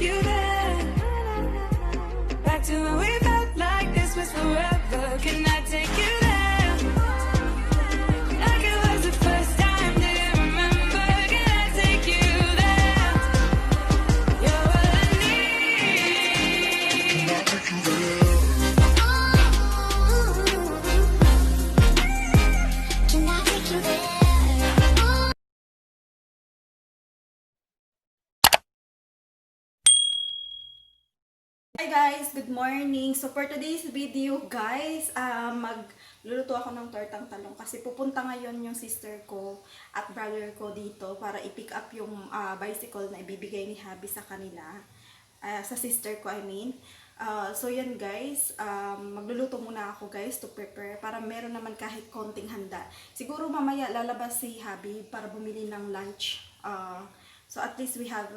you there, back to when we felt like this was forever. Can I take you there, like it was the first time? Do you remember? Can I take you there? You're what I need. Can I take you there? Hi guys! Good morning! So for today's video guys, magluluto ako ng tortang talong kasi pupunta ngayon yung sister ko at brother ko dito para i-pick up yung bicycle na ibibigay ni Habi sa kanila. Sa sister ko I mean. So yan guys, magluluto muna ako guys to prepare para meron naman kahit konting handa. Siguro mamaya lalabas si Habi para bumili ng lunch. So at least we have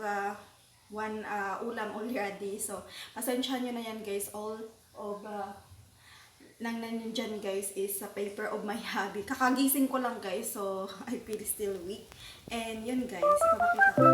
one ulam already. So, pasensya nyo na yan guys. All of nang nandiyan guys is a paper of my hobby. Kakagising ko lang guys. So, I feel still weak. And yun guys, ipapakita ko.